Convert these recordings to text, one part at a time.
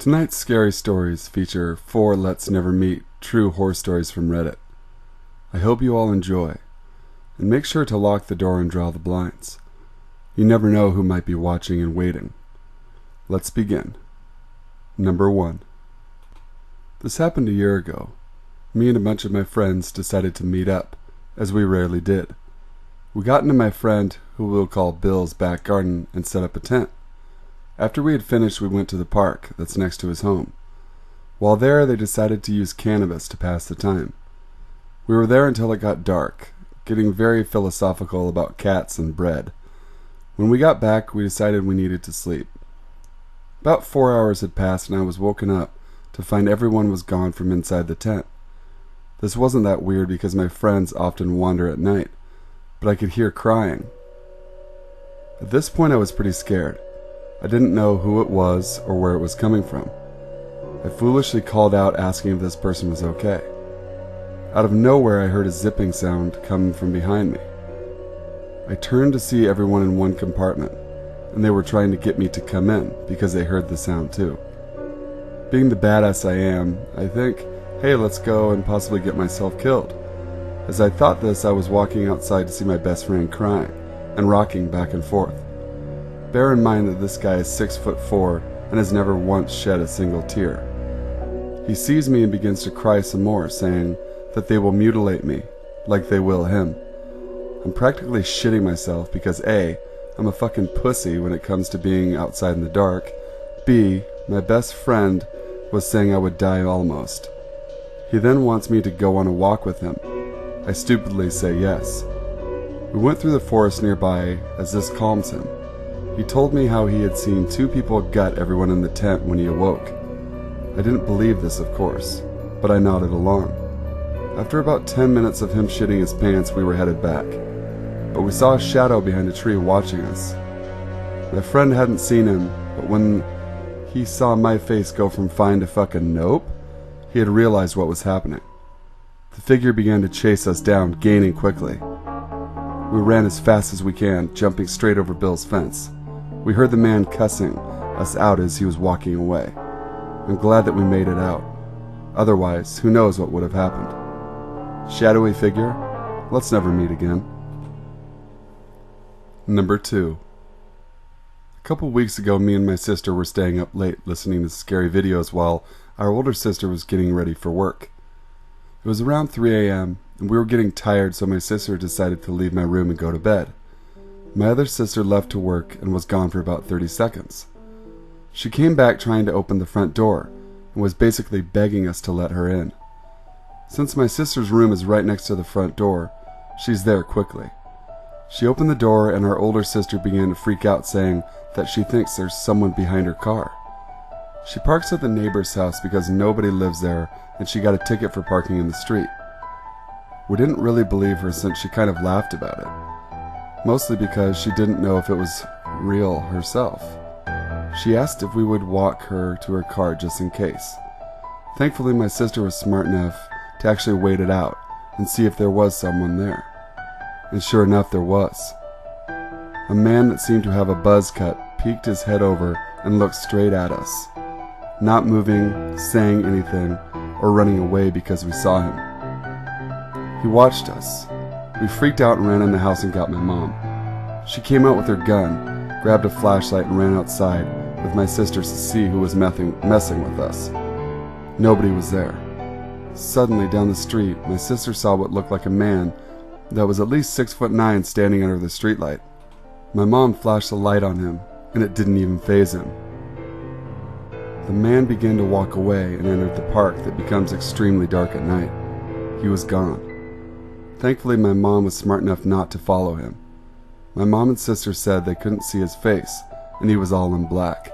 Tonight's scary stories feature 4 Let's Never Meet true horror stories from Reddit. I hope you all enjoy, and make sure to lock the door and draw the blinds. You never know who might be watching and waiting. Let's begin. Number 1. This happened a year ago. Me and a bunch of my friends decided to meet up, as we rarely did. We got into my friend, who we'll call Bill's, back garden and set up a tent. After we had finished, we went to the park that's next to his home. While there, they decided to use cannabis to pass the time. We were there until it got dark, getting very philosophical about cats and bread. When we got back, we decided we needed to sleep. About 4 hours had passed and I was woken up to find everyone was gone from inside the tent. This wasn't that weird because my friends often wander at night, but I could hear crying. At this point I was pretty scared. I didn't know who it was or where it was coming from. I foolishly called out asking if this person was okay. Out of nowhere I heard a zipping sound coming from behind me. I turned to see everyone in one compartment, and they were trying to get me to come in because they heard the sound too. Being the badass I am, I think, hey, let's go and possibly get myself killed. As I thought this, I was walking outside to see my best friend crying and rocking back and forth. Bear in mind that this guy is 6'4" and has never once shed a single tear. He sees me and begins to cry some more, saying that they will mutilate me, like they will him. I'm practically shitting myself because A, I'm a fucking pussy when it comes to being outside in the dark. B, my best friend was saying I would die almost. He then wants me to go on a walk with him. I stupidly say yes. We went through the forest nearby as this calms him. He told me how he had seen 2 people gut everyone in the tent when he awoke. I didn't believe this, of course, but I nodded along. After about 10 minutes of him shitting his pants, we were headed back. But we saw a shadow behind a tree watching us. My friend hadn't seen him, but when he saw my face go from fine to fucking nope, he had realized what was happening. The figure began to chase us down, gaining quickly. We ran as fast as we can, jumping straight over Bill's fence. We heard the man cussing us out as he was walking away. I'm glad that we made it out. Otherwise, who knows what would have happened. Shadowy figure, let's never meet again. Number 2. A couple weeks ago, me and my sister were staying up late listening to scary videos while our older sister was getting ready for work. It was around 3 a.m. and we were getting tired, so my sister decided to leave my room and go to bed. My other sister left to work and was gone for about 30 seconds. She came back trying to open the front door and was basically begging us to let her in. Since my sister's room is right next to the front door, she's there quickly. She opened the door and our older sister began to freak out, saying that she thinks there's someone behind her car. She parks at the neighbor's house because nobody lives there and she got a ticket for parking in the street. We didn't really believe her since she kind of laughed about it, mostly because she didn't know if it was real herself. She asked if we would walk her to her car just in case. Thankfully, my sister was smart enough to actually wait it out and see if there was someone there. And sure enough, there was. A man that seemed to have a buzz cut peeked his head over and looked straight at us, not moving, saying anything, or running away because we saw him. He watched us. We freaked out and ran in the house and got my mom. She came out with her gun, grabbed a flashlight, and ran outside with my sisters to see who was messing with us. Nobody was there. Suddenly, down the street, my sister saw what looked like a man that was at least 6'9" standing under the streetlight. My mom flashed the light on him, and it didn't even faze him. The man began to walk away and entered the park that becomes extremely dark at night. He was gone. Thankfully, my mom was smart enough not to follow him. My mom and sister said they couldn't see his face, and he was all in black.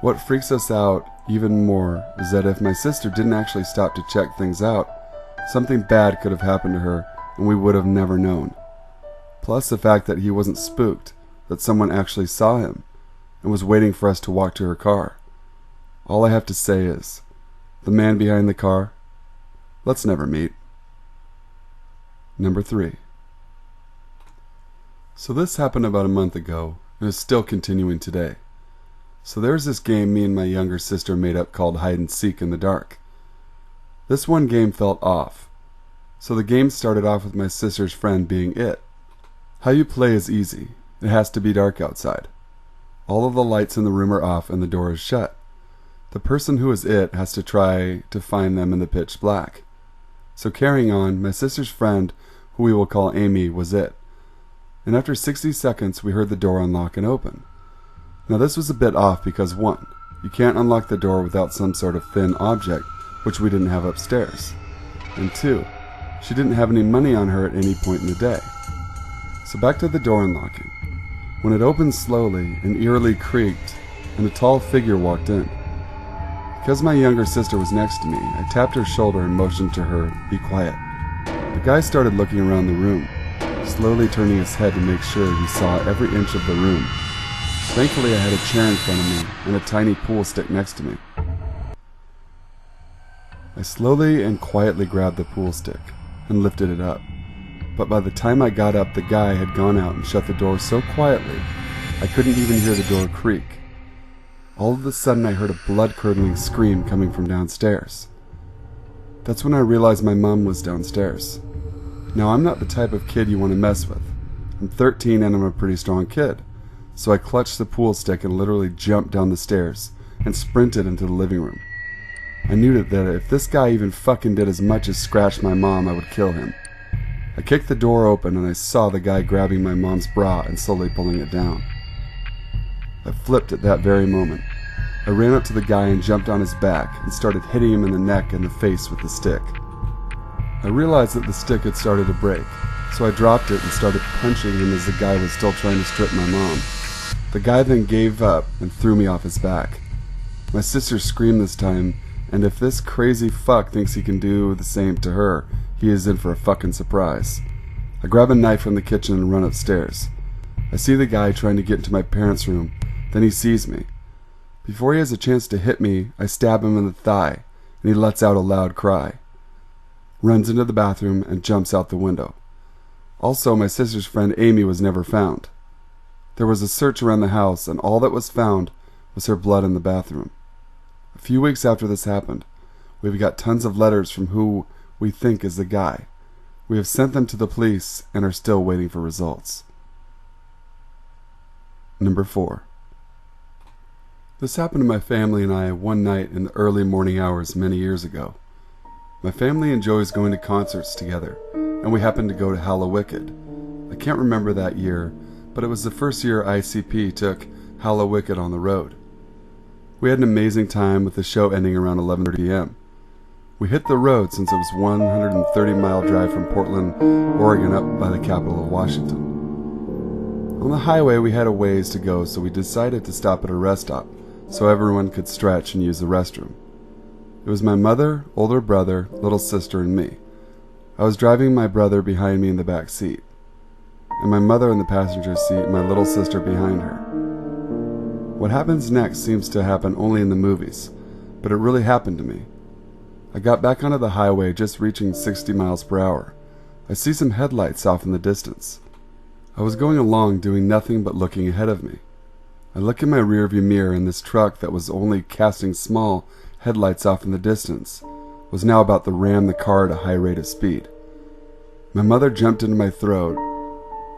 What freaks us out even more is that if my sister didn't actually stop to check things out, something bad could have happened to her and we would have never known. Plus the fact that he wasn't spooked, that someone actually saw him and was waiting for us to walk to her car. All I have to say is, the man behind the car, let's never meet. Number 3. So this happened about a month ago and is still continuing today. So there's this game me and my younger sister made up called hide and seek in the dark. This one game felt off. So the game started off with my sister's friend being it. How you play is easy. It has to be dark outside. All of the lights in the room are off and the door is shut. The person who is it has to try to find them in the pitch black. So carrying on, my sister's friend, who we will call Amy, was it. And after 60 seconds, we heard the door unlock and open. Now this was a bit off because 1, you can't unlock the door without some sort of thin object, which we didn't have upstairs. And 2, she didn't have any money on her at any point in the day. So back to the door unlocking. When it opened slowly and eerily creaked, and a tall figure walked in. Because my younger sister was next to me, I tapped her shoulder and motioned to her, "Be quiet." The guy started looking around the room, slowly turning his head to make sure he saw every inch of the room. Thankfully, I had a chair in front of me and a tiny pool stick next to me. I slowly and quietly grabbed the pool stick and lifted it up. But by the time I got up, the guy had gone out and shut the door so quietly, I couldn't even hear the door creak. All of a sudden, I heard a blood-curdling scream coming from downstairs. That's when I realized my mom was downstairs. Now, I'm not the type of kid you want to mess with. I'm 13 and I'm a pretty strong kid. So I clutched the pool stick and literally jumped down the stairs and sprinted into the living room. I knew that if this guy even fucking did as much as scratch my mom, I would kill him. I kicked the door open and I saw the guy grabbing my mom's bra and slowly pulling it down. I flipped at that very moment. I ran up to the guy and jumped on his back and started hitting him in the neck and the face with the stick. I realized that the stick had started to break, so I dropped it and started punching him as the guy was still trying to strip my mom. The guy then gave up and threw me off his back. My sister screamed this time, and if this crazy fuck thinks he can do the same to her, he is in for a fucking surprise. I grab a knife from the kitchen and run upstairs. I see the guy trying to get into my parents' room. Then he sees me. Before he has a chance to hit me, I stab him in the thigh, and he lets out a loud cry. Runs into the bathroom and jumps out the window. Also, my sister's friend Amy was never found. There was a search around the house, and all that was found was her blood in the bathroom. A few weeks after this happened, we've got tons of letters from who we think is the guy. We have sent them to the police and are still waiting for results. Number 4. This happened to my family and I one night in the early morning hours many years ago. My family enjoys going to concerts together, and we happened to go to Hallowicked. I can't remember that year, but it was the first year ICP took Hallowicked on the road. We had an amazing time with the show ending around 11:30 p.m. We hit the road since it was a 130-mile drive from Portland, Oregon up by the capital of Washington. On the highway we had a ways to go, so we decided to stop at a rest stop so everyone could stretch and use the restroom. It was my mother, older brother, little sister, and me. I was driving my brother behind me in the back seat, and my mother in the passenger seat and my little sister behind her. What happens next seems to happen only in the movies, but it really happened to me. I got back onto the highway just reaching 60 miles per hour. I see some headlights off in the distance. I was going along doing nothing but looking ahead of me. I look in my rearview mirror and this truck that was only casting small headlights off in the distance was now about to ram the car at a high rate of speed. My mother jumped into my throat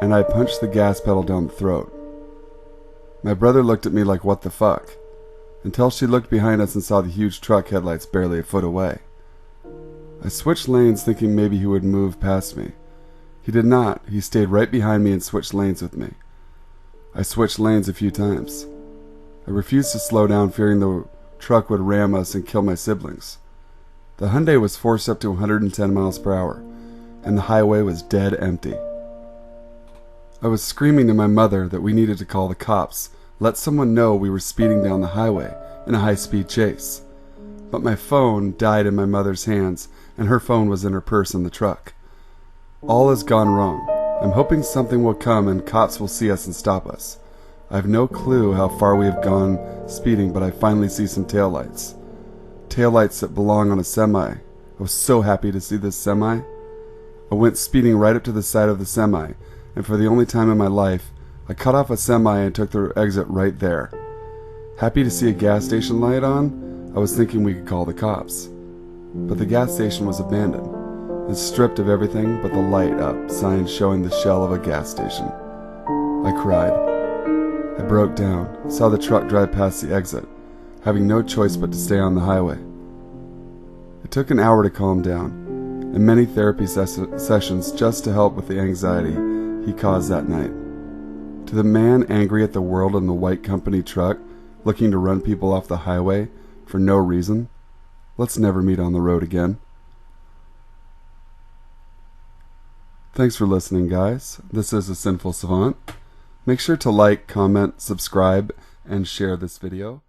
and I punched the gas pedal down the throat. My brother looked at me like, what the fuck? Until she looked behind us and saw the huge truck headlights barely a foot away. I switched lanes thinking maybe he would move past me. He did not. He stayed right behind me and switched lanes with me. I switched lanes a few times. I refused to slow down, fearing the truck would ram us and kill my siblings. The Hyundai was forced up to 110 miles per hour, and the highway was dead empty. I was screaming to my mother that we needed to call the cops, let someone know we were speeding down the highway in a high-speed chase. But my phone died in my mother's hands, and her phone was in her purse in the truck. All has gone wrong. I'm hoping something will come and cops will see us and stop us. I have no clue how far we have gone speeding, but I finally see some taillights. Taillights that belong on a semi. I was so happy to see this semi. I went speeding right up to the side of the semi, and for the only time in my life, I cut off a semi and took the exit right there. Happy to see a gas station light on, I was thinking we could call the cops. But the gas station was abandoned and stripped of everything but the light up sign showing the shell of a gas station. I cried. I broke down, saw the truck drive past the exit, having no choice but to stay on the highway. It took an hour to calm down, and many therapy sessions just to help with the anxiety he caused that night. To the man angry at the world in the white company truck, looking to run people off the highway for no reason, let's never meet on the road again. Thanks for listening, guys. This is a Sinful Savant. Make sure to like, comment, subscribe, and share this video.